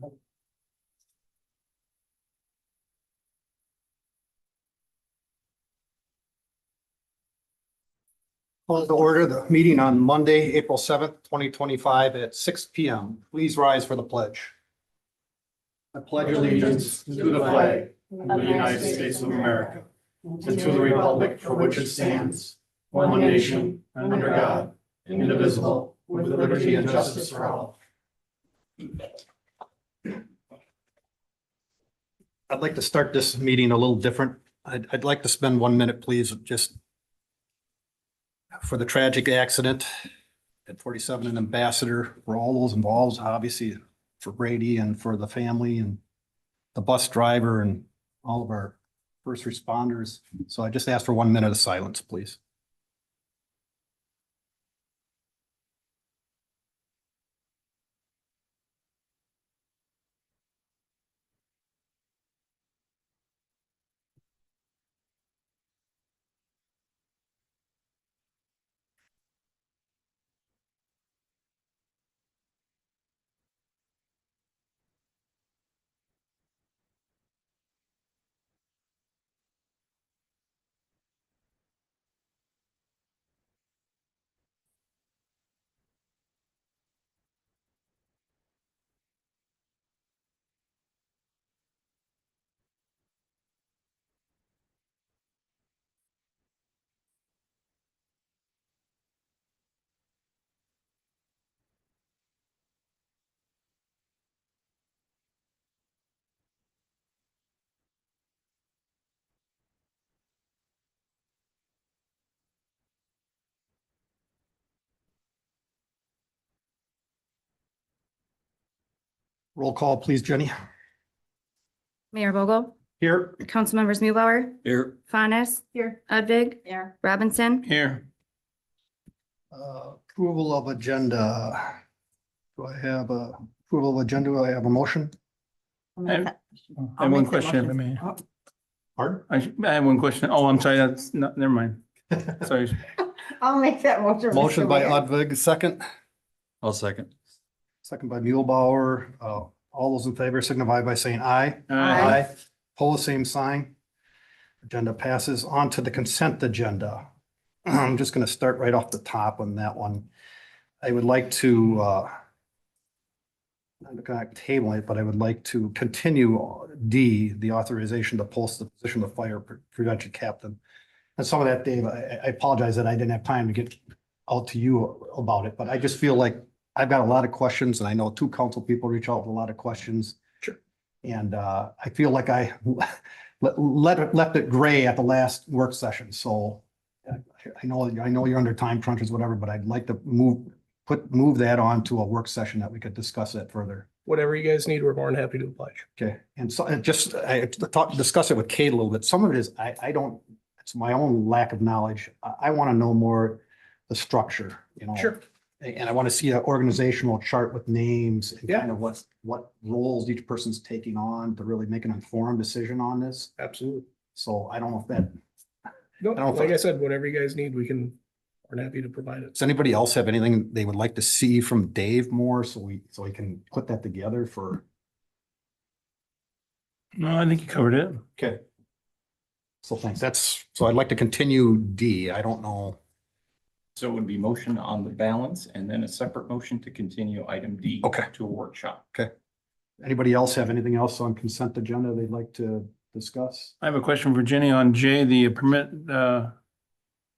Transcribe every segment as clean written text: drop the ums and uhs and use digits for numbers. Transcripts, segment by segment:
Call to order the meeting on Monday, April 7th, 2025 at 6 p.m. Please rise for the pledge. I pledge allegiance to the flag of the United States of America and to the republic for which it stands, one nation, under God, indivisible, with liberty and justice for all. I'd like to start this meeting a little different. I'd like to spend 1 minute, please, just for the tragic accident at 47 and Ambassador, for all those involved, obviously for Brady and for the family and the bus driver and all of our first responders. So I just ask for 1 minute of silence, please. Roll call, please, Jenny. Mayor Vogel, Here. Councilmembers Mulebauer, Here. Faunes, here, Udvig, Here. Robinson, Here. Approval of agenda. Do I have a approval of agenda? Do I have a motion? I have one question, if I may. Pardon? I have one question. Oh, I'm sorry, that's not, never mind. Sorry. I'll make that motion. Motion Mr. by Mayor. Udvig, second. I'll second. Second by Mulebauer. All those in favor signify by saying aye. Aye. Pose same sign. Agenda passes on to the consent agenda. I'm just going to start right off the top on that one. I would like to, I'm going to table it, but I would like to continue D, the authorization to post the position of fire prevention captain. And some of that, Dave, I apologize that I didn't have time to get out to you about it, but I just feel like I've got a lot of questions, and I know two council people reach out with a lot of questions. Sure. And I feel like I left it gray at the last work session, so I know you're under time crunches, whatever, but I'd like to move that on to a work session that we could discuss it further. Whatever you guys need, we're more than happy to oblige. Okay, and so discuss it with Kate a little bit. Some of it is, I don't, it's my own lack of knowledge. I want to know more the structure, you know. Sure. And I want to see an organizational chart with names and Yeah. kind of what roles each person's taking on to really make an informed decision on this. Absolutely. So I don't know if that, No, I don't like think- I said, whatever you guys need, we're happy to provide it. does anybody else have anything they would like to see from Dave more so we can put that together for? No, I think you covered it. Okay. So thanks. So I'd like to continue D. I don't know. So it would be motion on the balance and then a separate motion to continue item D. Okay. To a workshop. Anybody else have anything else on consent agenda they'd like to discuss? I have a question for Jenny on J, the permit,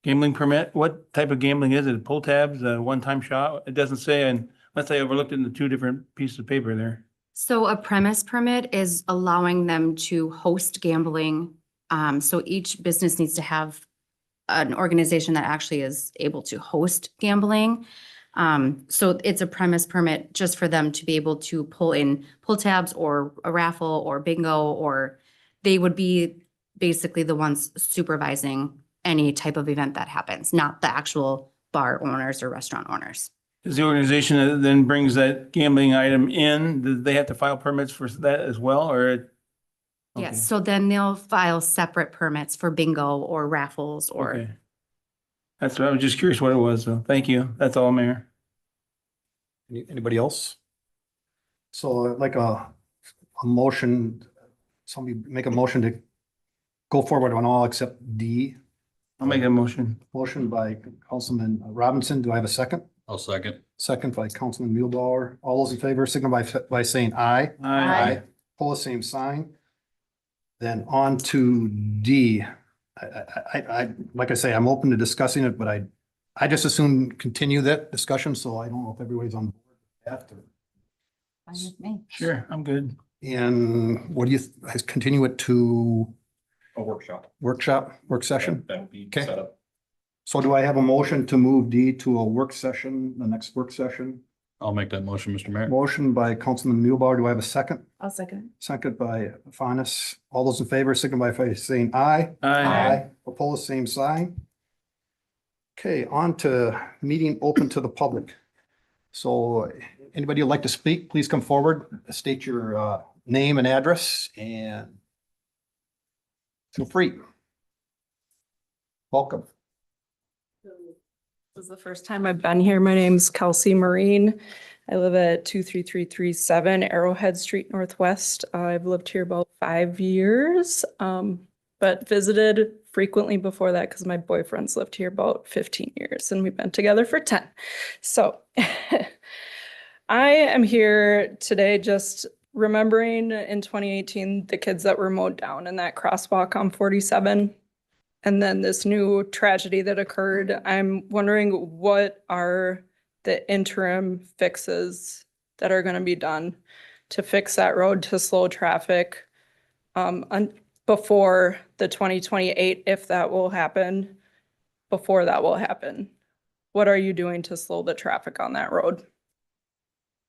gambling permit. What type of gambling is it? Pull tabs, a one-time shot? It doesn't say, and unless I overlooked it in the two different pieces of paper there. So a premise permit is allowing them to host gambling. So each business needs to have an organization that actually is able to host gambling. So it's a premise permit just for them to be able to pull in pull tabs or a raffle or bingo, or they would be basically the ones supervising any type of event that happens, not the actual bar owners or restaurant owners. Is the organization that then brings that gambling item in, do they have to file permits for that as well, or? Okay. Yes, so then they'll file separate permits for bingo or raffles or. Okay. That's what I was just curious what it was, so thank you. That's all, Mayor. Anybody else? So I'd like a motion, somebody make a motion to go forward on all except D. I'll make a motion. Motion by Councilman Robinson. Do I have a second? I'll second. Second by Councilman Mulebauer. All those in favor, signify by saying aye. Aye. Pose same sign. Then on to D. Like I say, I'm open to discussing it, but I just assume continue that discussion, so I don't know if everybody's on board with that. Fine with me. Sure, I'm good. And what do you, continue it to A workshop. work session? That would be Okay. set up. So do I have a motion to move D to a work session, the next work session? I'll make that motion, Mr. Mayor. Motion by Councilman Mulebauer. Do I have a second? I'll second. Second by Faunus. All those in favor, signify by saying aye. Aye. Opposed, same sign. Okay, on to meeting open to the public. So anybody who'd like to speak, please come forward, state your name and address, and feel free. Welcome. This is the first time I've been here. My name's Kelsey Marine. I live at 23337 Arrowhead Street Northwest. I've lived here about 5 years, but visited frequently before that because my boyfriend's lived here about 15 years and we've been together for 10. So I am here today just remembering in 2018 the kids that were mowed down in that crosswalk on 47. And then this new tragedy that occurred. I'm wondering what are the interim fixes that are going to be done to fix that road to slow traffic before the 2028, if that will happen, before that will happen. What are you doing to slow the traffic on that road?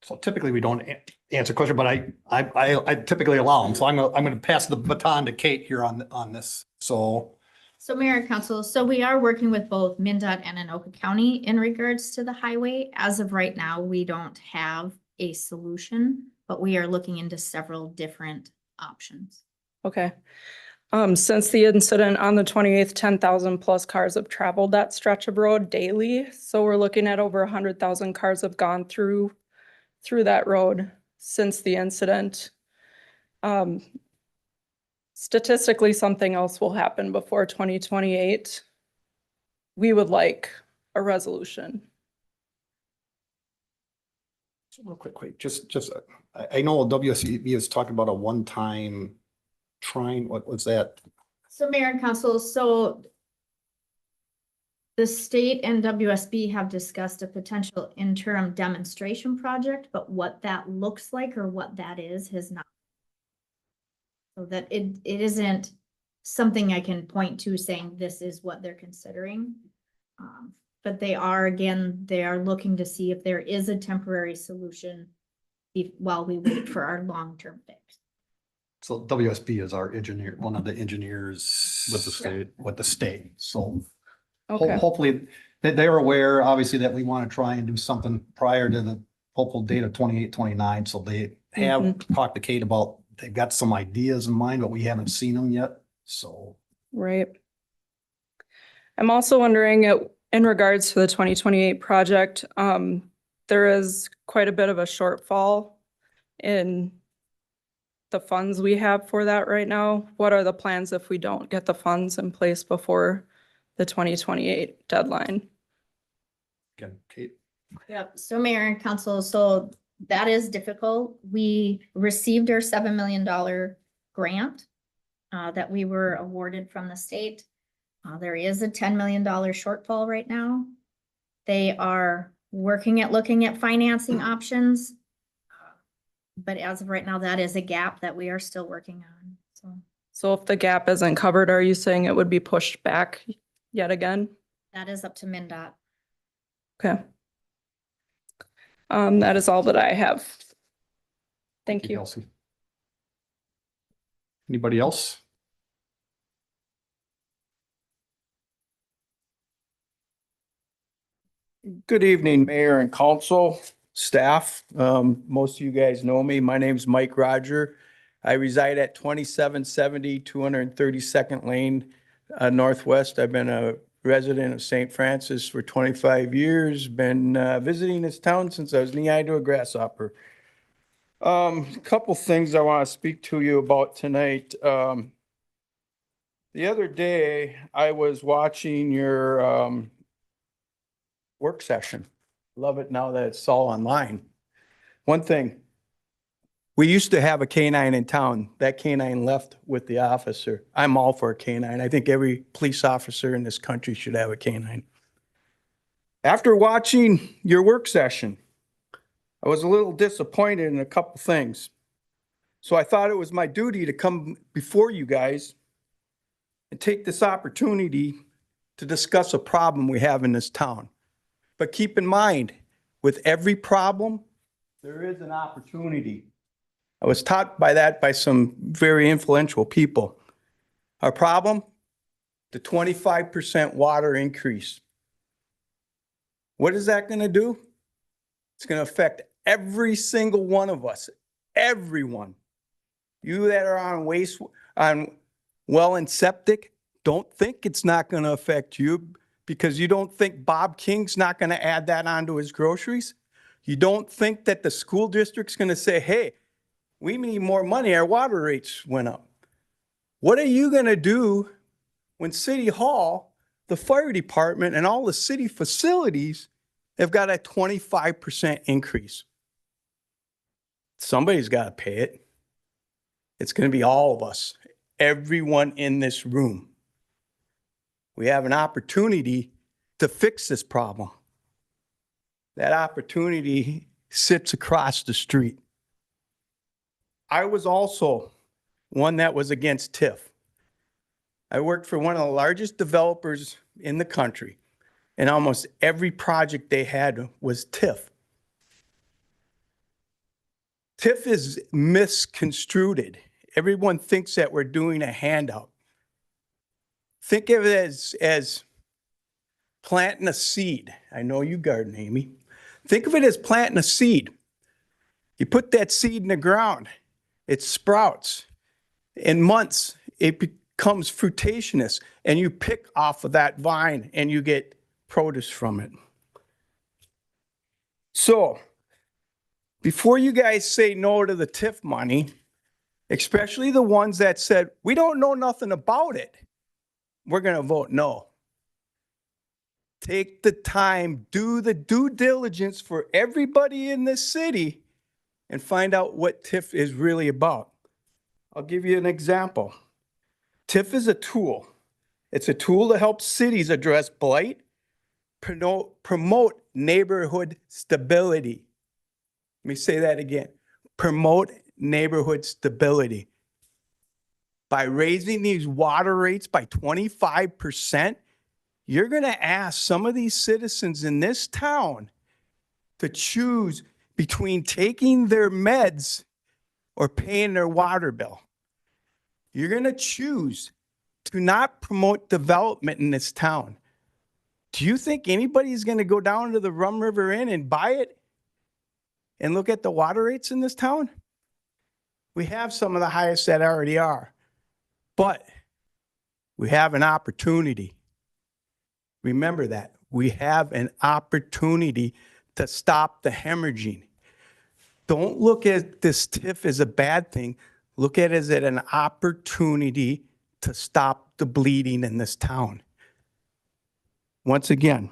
So typically we don't answer question, but I typically allow them. So I'm gonna pass the baton to Kate here on this. So Mayor and Council, so we are working with both MnDOT and Anoka County in regards to the highway. As of right now, we don't have a solution, but we are looking into several different options. Okay. Since the incident on the 28th, 10,000 plus cars have traveled that stretch of road daily. So we're looking at over 100,000 cars have gone through that road since the incident. Statistically, something else will happen before 2028. We would like a resolution. real quick, I know WSEB is talking about a one-time trying, what was that? So Mayor and Council, so the state and WSB have discussed a potential interim demonstration project, but what that looks like or what that is has not. So that it isn't something I can point to saying this is what they're considering. But they are looking to see if there is a temporary solution while we wait for our long-term fix. So WSB is our engineer, one of the engineers. With the state, so Okay. hopefully they're aware, obviously, that we want to try and do something prior to the hopeful date of 28, 29. So they have talked to Kate about, they've got some ideas in mind, but we haven't seen them yet, so. Right. I'm also wondering, in regards to the 2028 project, there is quite a bit of a shortfall in the funds we have for that right now. What are the plans if we don't get the funds in place before the 2028 deadline? Again, Kate. Yep, so Mayor and Council, so that is difficult. We received our $7 million grant that we were awarded from the state. There is a $10 million shortfall right now. They are looking at financing options. But as of right now, that is a gap that we are still working on, So if the gap isn't covered, are you saying it would be pushed back yet again? that is up to MnDOT. Okay. That is all that I have. Thank you. Kelsey. Anybody else? Good evening, Mayor and Council, staff. Most of you guys know me. My name's Mike Roger. I reside at 2770 232nd Lane Northwest. I've been a resident of St. Francis for 25 years. Been visiting this town since I was knee-high to a grasshopper. Couple things I want to speak to you about tonight. The other day, I was watching your, work session. Love it now that it's all online. One thing, we used to have a canine in town. That canine left with the officer. I'm all for a canine. I think every police officer in this country should have a canine. After watching your work session, I was a little disappointed in a couple things. So I thought it was my duty to come before you guys and take this opportunity to discuss a problem we have in this town. But keep in mind, with every problem, there is an opportunity. I was taught by that by some very influential people. Our problem, the 25% water increase. What is that going to do? It's going to affect every single one of us, everyone. You that are on well and septic, don't think it's not going to affect you because you don't think Bob King's not going to add that onto his groceries. You don't think that the school district's going to say, hey, we need more money, our water rates went up. What are you going to do when City Hall, the fire department, and all the city facilities have got a 25% increase? Somebody's got to pay it. It's going to be all of us, everyone in this room. We have an opportunity to fix this problem. That opportunity sits across the street. I was also one that was against TIF. I worked for one of the largest developers in the country, and almost every project they had was TIF. TIF is misconstrued. Everyone thinks that we're doing a handout. Think of it as planting a seed. I know you garden, Amy. Think of it as planting a seed. You put that seed in the ground, it sprouts. In months, it becomes frutaceous, and you pick off of that vine and you get produce from it. So, before you guys say no to the TIF money, especially the ones that said, we don't know nothing about it, we're going to vote no. Take the time, do the due diligence for everybody in this city and find out what TIF is really about. I'll give you an example. TIF is a tool. It's a tool to help cities address blight, promote neighborhood stability. Let me say that again. Promote neighborhood stability. By raising these water rates by 25%, you're going to ask some of these citizens in this town to choose between taking their meds or paying their water bill. You're going to choose to not promote development in this town. Do you think anybody's going to go down to the Rum River Inn and buy it and look at the water rates in this town? We have some of the highest that already are, but we have an opportunity. Remember that. We have an opportunity to stop the hemorrhaging. Don't look at this TIF as a bad thing. Look at it as an opportunity to stop the bleeding in this town. Once again,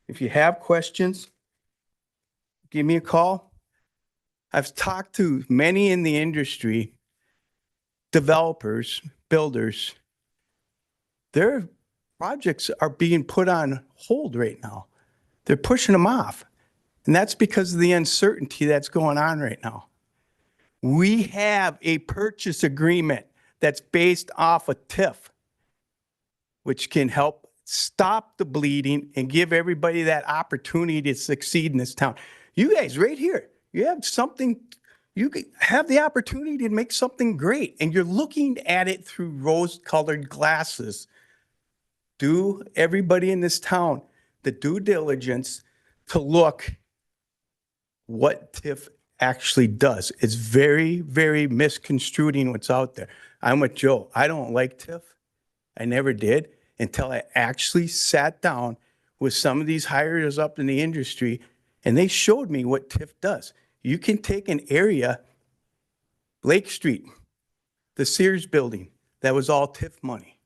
if you have questions, give me a call. I've talked to many in the industry, developers, builders. Their projects are being put on hold right now. They're pushing them off. And that's because of the uncertainty that's going on right now. We have a purchase agreement that's based off of TIF, which can help stop the bleeding and give everybody that opportunity to succeed in this town. You guys right here, you have something, you have the opportunity to make something great, and you're looking at it through rose-colored glasses. Do everybody in this town the due diligence to look what TIF actually does. It's very, very misconstruing what's out there. I'm with Joe. I don't like TIF. I never did until I actually sat down with some of these hires up in the industry, and they showed me what TIF does. You can take an area, Lake Street, the Sears building, that was all TIF money.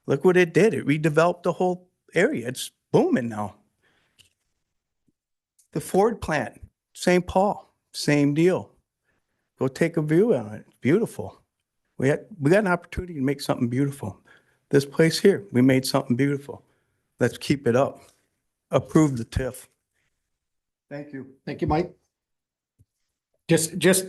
Look what it did. It redeveloped the whole area. It's booming now. The Ford plant, St. Paul, same deal. Go take a view on it. It's beautiful. We got an opportunity to make something beautiful. This place here, we made something beautiful. Let's keep it up. Approve the TIF. Thank you. Thank you, Mike. Just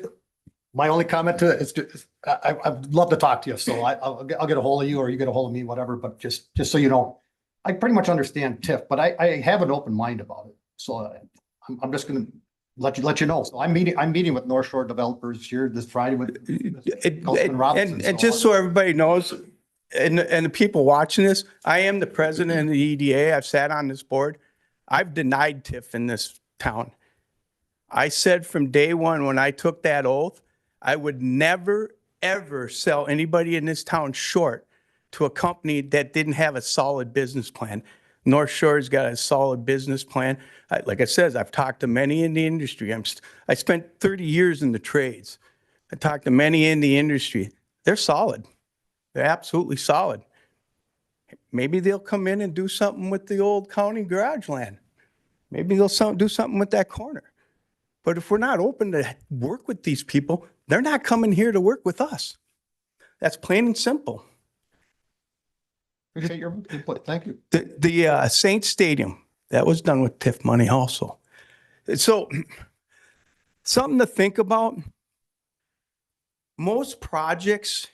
my only comment to it is just, I'd love to talk to you, so I'll get a hold of you or you get a hold of me, whatever, but just so you know, I pretty much understand TIF, but I have an open mind about it. So I'm just gonna let you know. So I'm meeting with North Shore developers here this Friday with Councilman Robinson. And just so everybody knows, and the people watching this, I am the president of the EDA. I've sat on this board. I've denied TIF in this town. I said from day one, when I took that oath, I would never, ever sell anybody in this town short to a company that didn't have a solid business plan. North Shore's got a solid business plan. Like I said, I've talked to many in the industry. I spent 30 years in the trades. I talked to many in the industry. They're solid. They're absolutely solid. Maybe they'll come in and do something with the old county garage land. Maybe they'll do something with that corner. But if we're not open to work with these people, they're not coming here to work with us. That's plain and simple. Appreciate your input. Thank you. The Saints Stadium, that was done with TIF money also. So something to think about. Most projects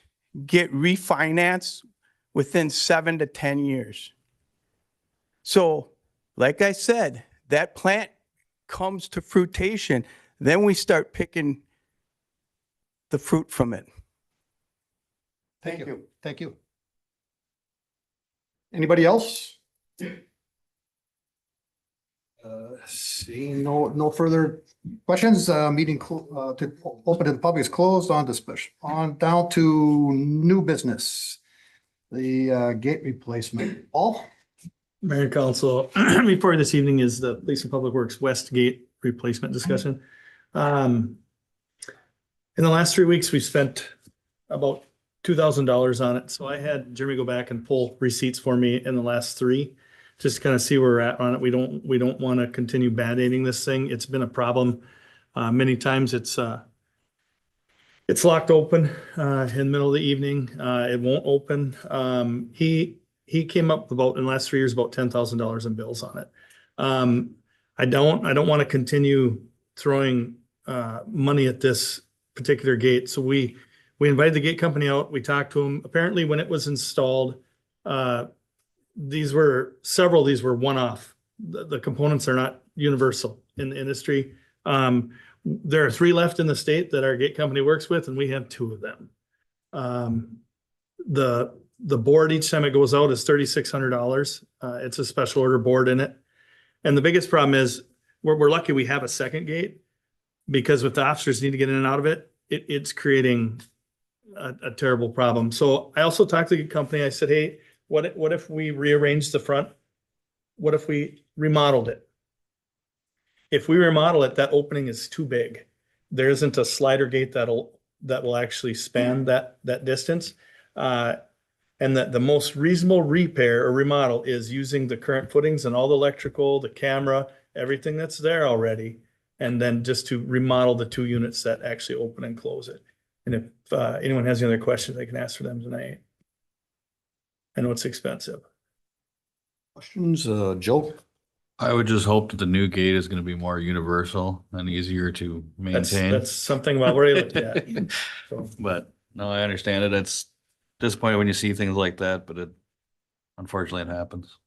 get refinanced within 7 to 10 years. So like I said, that plant comes to fruition, then we start picking the fruit from it. Thank you. Thank you. Anybody else? Seeing no further questions, meeting to open to the public is closed. On to special, on down to new business. The gate replacement. Paul? Mayor and Council, before this evening is the Police and Public Works West Gate replacement discussion. In the last 3 weeks, we spent about $2,000 on it. So I had Jeremy go back and pull receipts for me in the last 3, just to kind of see where we're at on it. We don't want to continue band-aiding this thing. It's been a problem. Many times it's locked open in the middle of the evening. It won't open. He came up about, in the last 3 years, about $10,000 in bills on it. I don't want to continue throwing money at this particular gate. So we invited the gate company out. We talked to them. Apparently, when it was installed, several of these were one-off. The components are not universal in the industry. There are 3 left in the state that our gate company works with, and we have 2 of them. The board, each time it goes out, is $3,600. It's a special order board in it. And the biggest problem is we're lucky we have a second gate, because if the officers need to get in and out of it, it's creating a terrible problem. So I also talked to the company. I said, hey, what if we rearranged the front? What if we remodeled it? If we remodel it, that opening is too big. There isn't a slider gate that will actually span that distance. And that the most reasonable repair or remodel is using the current footings and all the electrical, the camera, everything that's there already. And then just to remodel the 2 units that actually open and close it. And if anyone has any other questions, I can ask for them tonight. I know it's expensive. Questions, Joe? I would just hope that the new gate is going to be more universal and easier to maintain. That's something about where I looked at. So, But no, I understand it. It's disappointing when you see things like that, but unfortunately it happens.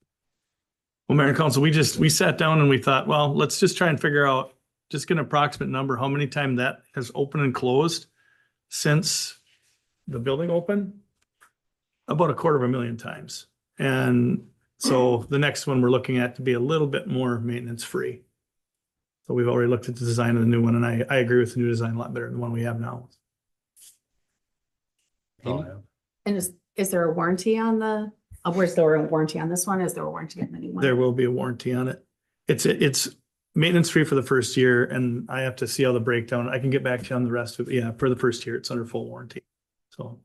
well, Mayor and Council, we sat down and we thought, well, let's just try and figure out, just get an approximate number, how many times that has opened and closed since the building opened? About 250,000 times. And so the next one we're looking at to be a little bit more maintenance free. So we've already looked at the design of the new one, and I agree with the new design a lot better than the one we have now. Amy? And is there a warranty on the, where's there a warranty on this one? Is there a warranty on the new one? There will be a warranty on it. It's maintenance free for the first year, and I have to see how the breakdown, I can get back to you on the rest of it. Yeah, for the first year, it's under full warranty. So.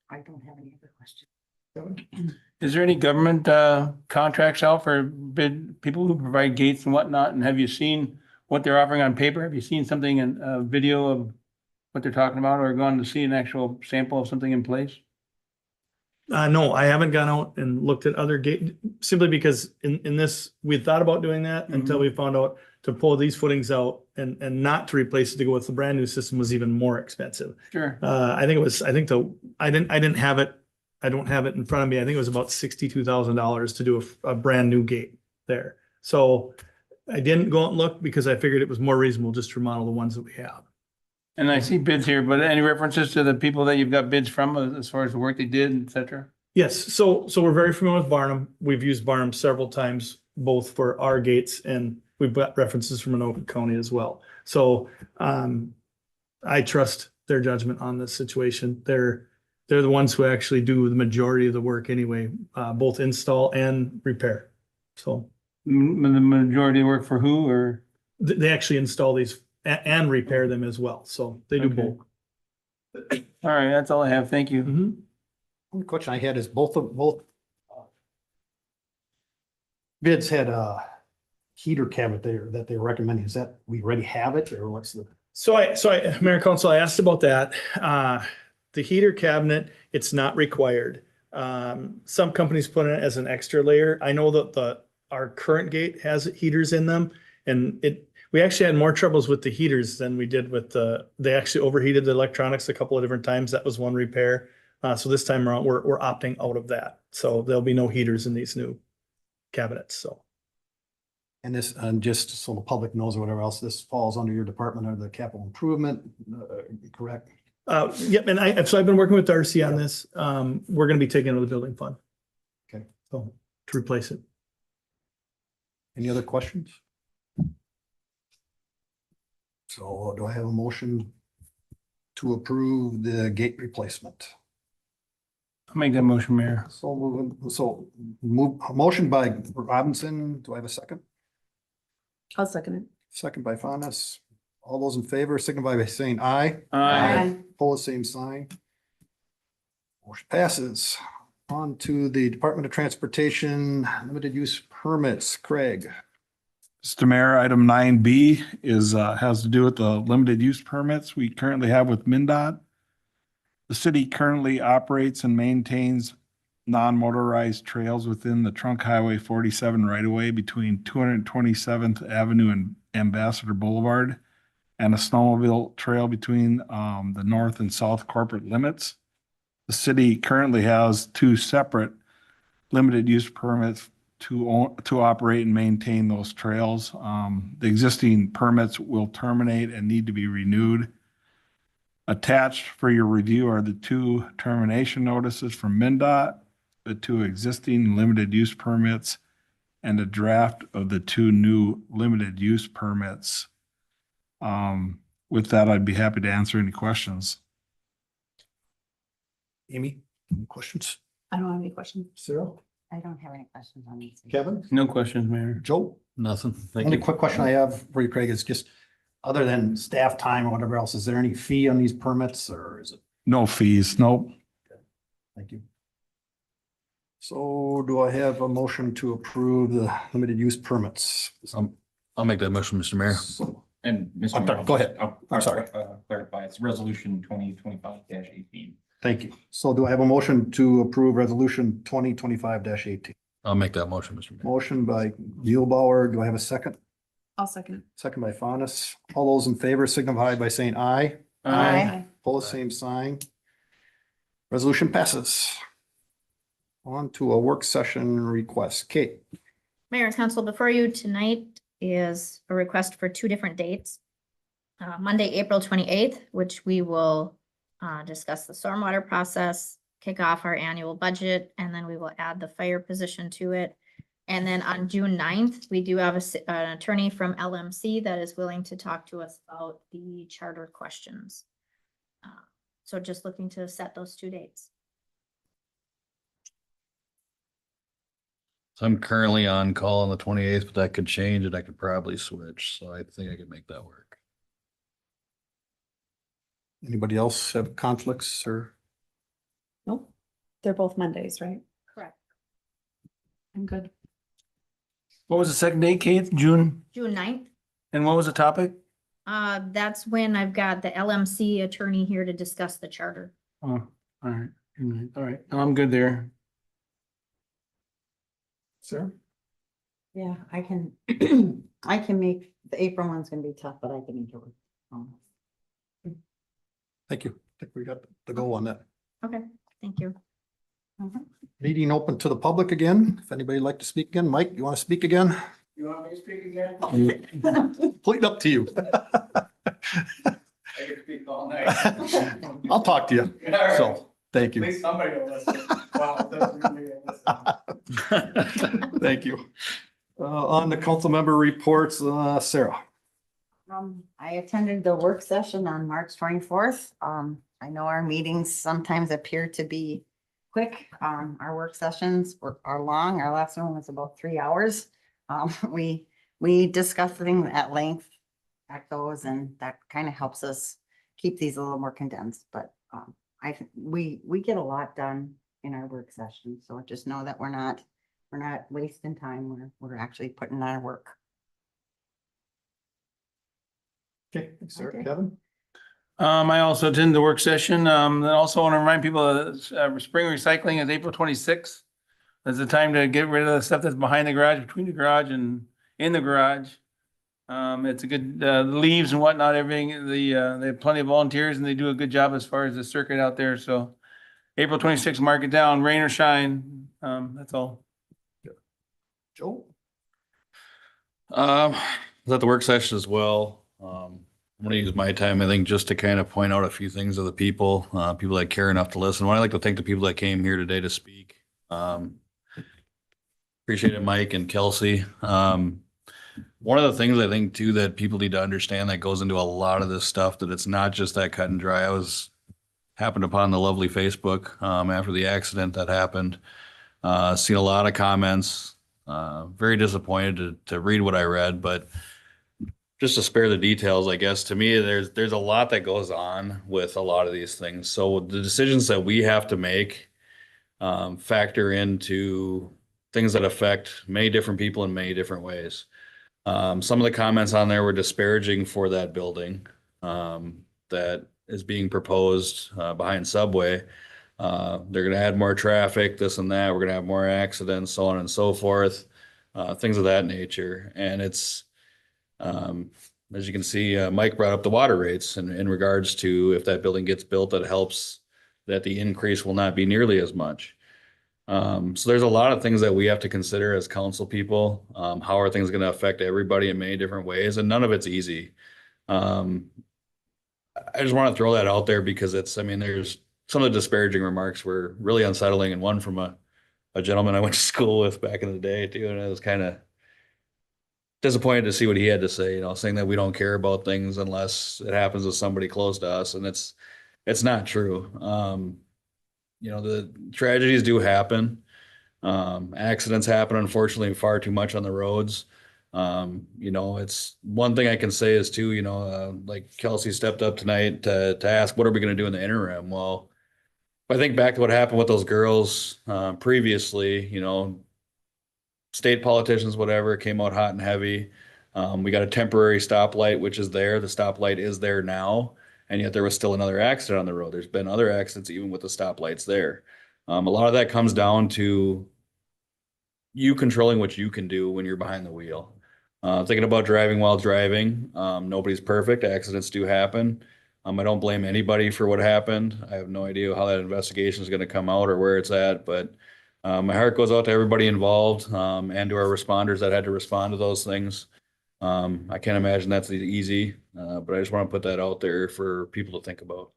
I don't have any other questions. Is there any government contracts out for bid, people who provide gates and whatnot? And have you seen what they're offering on paper? Have you seen something in a video of what they're talking about, or gone to see an actual sample of something in place? No, I haven't gone out and looked at other gate, simply because in this, we thought about doing that until we found out to pull these footings out and not to replace it to go with the brand new system was even more expensive. Sure. I didn't have it. I don't have it in front of me. I think it was about $62,000 to do a brand new gate there. So I didn't go out and look because I figured it was more reasonable just to remodel the ones that we have. And I see bids here, but any references to the people that you've got bids from as far as the work they did, et cetera? Yes, so we're very familiar with Barnum. We've used Barnum several times, both for our gates, and we've got references from Anoka County as well. So I trust their judgment on this situation. They're the ones who actually do the majority of the work anyway, both install and repair. So The majority work for who, or? they actually install these and repair them as well. So they do Okay. both. All right, that's all I have. Thank you. Mhm. One question I had is both bids had a heater cabinet there that they were recommending. Is that, we already have it, or what's the? So I, Mayor Council, I asked about that. The heater cabinet, it's not required. Some companies put it as an extra layer. I know that our current gate has heaters in them, and we actually had more troubles with the heaters than we did with they actually overheated the electronics a couple of different times. That was one repair. So this time around, we're opting out of that. So there'll be no heaters in these new cabinets, so. And this, and just so the public knows or whatever else, this falls under your department of the capital improvement, correct? Yep, and I've been working with Darcy on this. We're gonna be taking it to the building fund. Okay. So, to replace it. Any other questions? So do I have a motion to approve the gate replacement? I'll make that motion, Mayor. So move, a motion by Robinson. Do I have a second? I'll second it. Second by Faunas. All those in favor signify by saying aye. Opposed, same sign. Motion passes. On to the Department of Transportation, limited use permits. Craig. Mr. Mayor, item 9B is, has to do with the limited use permits we currently have with MnDOT. The city currently operates and maintains non-motorized trails within the Trunk Highway 47 right-of-way between 227th Avenue and Ambassador Boulevard, and a snowmobile trail between the north and south corporate limits. The city currently has two separate limited use permits to operate and maintain those trails. The existing permits will terminate and need to be renewed. Attached for your review are the two termination notices from MnDOT, the two existing limited use permits, and a draft of the two new limited use permits. With that, I'd be happy to answer any questions. Amy, any questions? I don't have any questions. Sarah? I don't have any questions on these. Kevin? No questions, Mayor. Joe? Nothing. Thank Only you. quick question I have for you, Craig, is just, other than staff time or whatever else, is there any fee on these permits, or is it? No fees, nope. Thank you. So do I have a motion to approve the limited use permits? I'll make that motion, Mr. Mayor. So, And I'm Mr. sorry, Mayor, go ahead. I'm sorry. Clarify, it's resolution 2025-18. thank you. So do I have a motion to approve resolution 2025-18? I'll make that motion, Mr. Mayor. Motion by Muehlbauer. Do I have a second? I'll second it. Second by Faunas. All those in favor signify by saying aye. Opposed, same sign. Resolution passes. On to a work session request. Kate. Mayor and Council, before you tonight is a request for two different dates. Monday, April 28th, which we will discuss the stormwater process, kick off our annual budget, and then we will add the fire position to it. And then on June 9th, we do have an attorney from LMC that is willing to talk to us about the charter questions. So just looking to set those two dates. So I'm currently on call on the 28th, but that could change and I could probably switch. So I think I could make that work. Anybody else have conflicts or? Nope. They're both Mondays, right? Correct. I'm good. What was the second date, Kate? June? June 9th. And what was the topic? That's when I've got the LMC attorney here to discuss the charter. Oh, all right. All right. No, I'm good there. Sarah? Yeah, I can, I can make, the April one's gonna be tough, but I can make it work. Thank you. I think we got the go on that. Okay, thank you. Meeting open to the public again. If anybody'd like to speak again, Mike, you want to speak again? You want me to speak again? Please up to you. I can speak all night. I'll talk to you. So, thank you. somebody will listen. Wow, Thank you. On the council member reports, Sarah. I attended the work session on March 24th. I know our meetings sometimes appear to be quick. Our work sessions are long. Our last one was about 3 hours. We discussed things at length at those, and that kind of helps us keep these a little more condensed, but we get a lot done in our work session. So just know that we're not wasting time. We're actually putting our work. Okay, thanks, Sarah. Okay. Kevin? I also attended the work session. I also want to remind people that spring recycling is April 26th. That's the time to get rid of the stuff that's behind the garage, between the garage and in the garage. It's a good, leaves and whatnot, everything. They have plenty of volunteers and they do a good job as far as the circuit out there. So April 26th, mark it down, rain or shine. That's all. Joe? Was at the work session as well. I'm gonna use my time, I think, just to kind of point out a few things of the people that care enough to listen. I'd like to thank the people that came here today to speak. Appreciate it, Mike and Kelsey. One of the things I think too that people need to understand that goes into a lot of this stuff, that it's not just that cut and dry. Happened upon the lovely Facebook after the accident that happened. Seen a lot of comments. Very disappointed to read what I read, but just to spare the details, I guess, to me, there's a lot that goes on with a lot of these things. So the decisions that we have to make factor into things that affect many different people in many different ways. Some of the comments on there were disparaging for that building that is being proposed behind Subway. They're going to add more traffic, this and that. We're going to have more accidents, so on and so forth, things of that nature. And it's, as you can see, Mike brought up the water rates in regards to if that building gets built, that helps that the increase will not be nearly as much. So there's a lot of things that we have to consider as council people. How are things going to affect everybody in many different ways? And none of it's easy. I just want to throw that out there because there's some of the disparaging remarks were really unsettling, and one from a gentleman I went to school with back in the day too. And I was kind of disappointed to see what he had to say, saying that we don't care about things unless it happens with somebody close to us. And it's not true. The tragedies do happen. Accidents happen, unfortunately, far too much on the roads. It's one thing I can say is too, like Kelsey stepped up tonight to ask, what are we going to do in the interim? Well, if I think back to what happened with those girls previously, state politicians, whatever, came out hot and heavy. We got a temporary stoplight, which is there. The stoplight is there now. And yet there was still another accident on the road. There's been other accidents even with the stoplights there. A lot of that comes down to you controlling what you can do when you're behind the wheel. Thinking about driving while driving. Nobody's perfect. Accidents do happen. I don't blame anybody for what happened. I have no idea how that investigation is going to come out or where it's at, but my heart goes out to everybody involved and to our responders that had to respond to those things. I can't imagine that's easy, but I just want to put that out there for people to think about.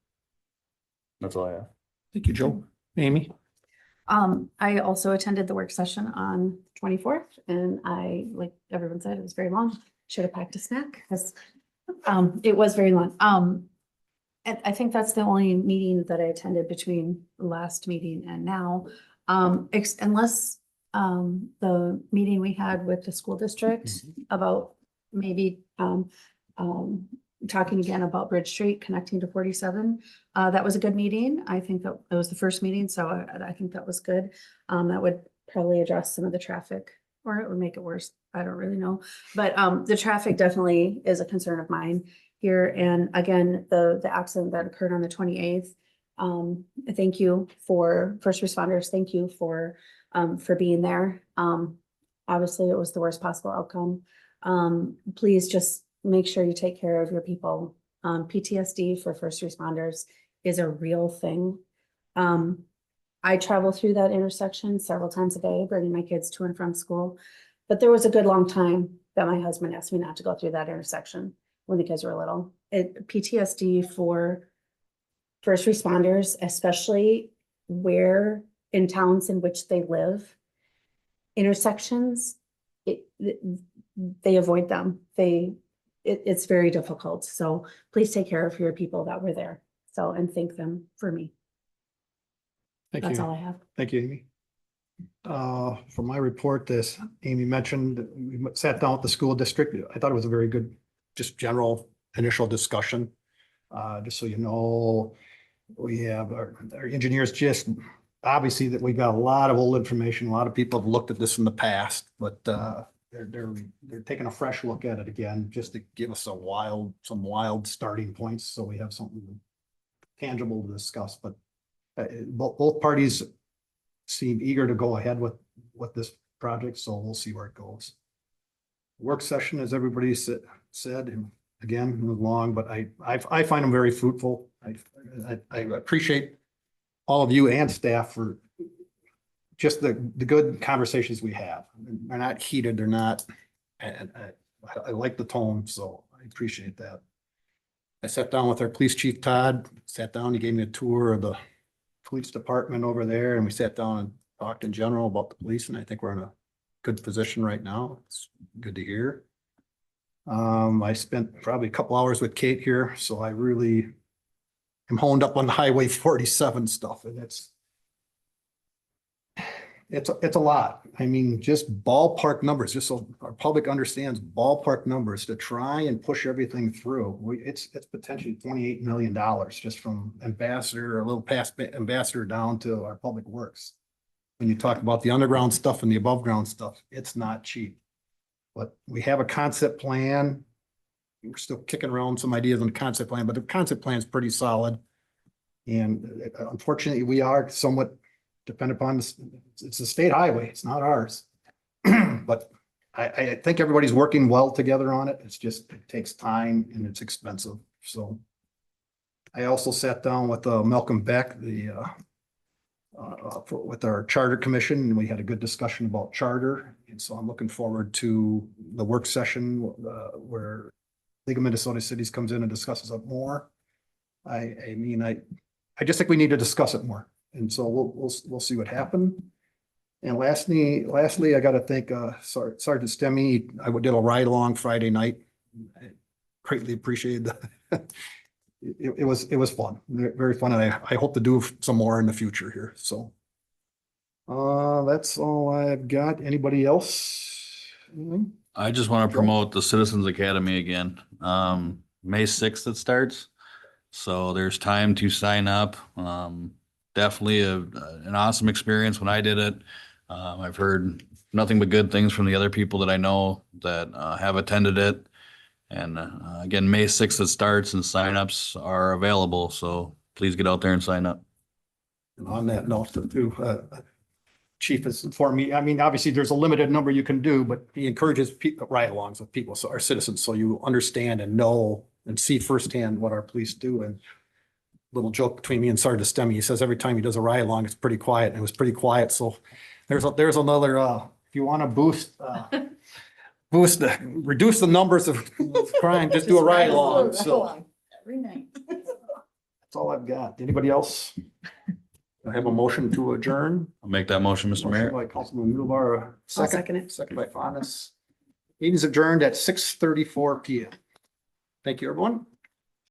That's all I have. Thank you, Joe. Amy? I also attended the work session on 24th, and like everyone said, it was very long. Should have packed a snack because it was very long. And I think that's the only meeting that I attended between the last meeting and now. Unless the meeting we had with the school district about maybe, talking again about Bridge Street connecting to 47. That was a good meeting. I think that it was the first meeting, so I think that was good. That would probably address some of the traffic, or it would make it worse. I don't really know. But the traffic definitely is a concern of mine here. And again, the accident that occurred on the 28th. Thank you for first responders. Thank you for being there. Obviously, it was the worst possible outcome. Please just make sure you take care of your people. PTSD for first responders is a real thing. I travel through that intersection several times a day, bringing my kids to and from school. But there was a good long time that my husband asked me not to go through that intersection when the kids were little. PTSD for first responders, especially where in towns in which they live, intersections, they avoid them. It's very difficult. So please take care of your people that were there. So, and thank them for me. Thank That's you. all I have. Thank you, Amy. For my report, this Amy mentioned, we sat down with the school district. I thought it was a very good, just general initial discussion. Just so you know, we have our engineers just, obviously that we've got a lot of old information. A lot of people have looked at this in the past, but they're taking a fresh look at it again, just to give us some wild starting points. So we have something tangible to discuss, but both parties seem eager to go ahead with this project, so we'll see where it goes. Work session, as everybody said, and again, it was long, but I find them very fruitful. I appreciate all of you and staff for just the good conversations we have. They're not heated, they're not, and I like the tone, so I appreciate that. I sat down with our police chief, Todd, he gave me a tour of the police department over there, and we sat down and talked in general about the police, and I think we're in a good position right now. It's good to hear. I spent probably a couple hours with Kate here, so I really am honed up on the Highway 47 stuff, and it's a lot. I mean, just ballpark numbers, just so our public understands ballpark numbers to try and push everything through. It's potentially $28 million just from Ambassador, a little past Ambassador down to our public works. When you talk about the underground stuff and the above ground stuff, it's not cheap. But we have a concept plan. We're still kicking around some ideas on the concept plan, but the concept plan is pretty solid. And unfortunately, we are somewhat dependent upon this. It's a state highway. It's not ours. But I think everybody's working well together on it. It's just, it takes time and it's expensive. So I also sat down with Malcolm Beck, with our charter commission, and we had a good discussion about charter. And so I'm looking forward to the work session where League of Minnesota Cities comes in and discusses it more. I just think we need to discuss it more. And so we'll see what happens. And lastly, I got to thank Sergeant Stemme. I did a ride along Friday night. I greatly appreciated that. It was fun, very fun, and I hope to do some more in the future here. So that's all I've got. Anybody else? Anything? I just want to promote the Citizens Academy again. May 6th it starts. So there's time to sign up. Definitely an awesome experience when I did it. I've heard nothing but good things from the other people that I know that have attended it. And again, May 6th it starts and signups are available. So please get out there and sign up. And on that note, too, Chief has informed me, I mean, obviously there's a limited number you can do, but he encourages ride-alongs with people, so our citizens, so you understand and know and see firsthand what our police do. And little joke between me and Sergeant Stemme, he says every time he does a ride-along, it's pretty quiet, and it was pretty quiet. So there's another, if you want to reduce the numbers of crime, just do a ride-along. So Every night. that's all I've got. Anybody else? I have a motion to adjourn. I'll make that motion, Mr. Mayor. Motion by Councilman Mulbar, second it. Second by Faunas. Meeting's adjourned at 6:34 PM. Thank you, everyone.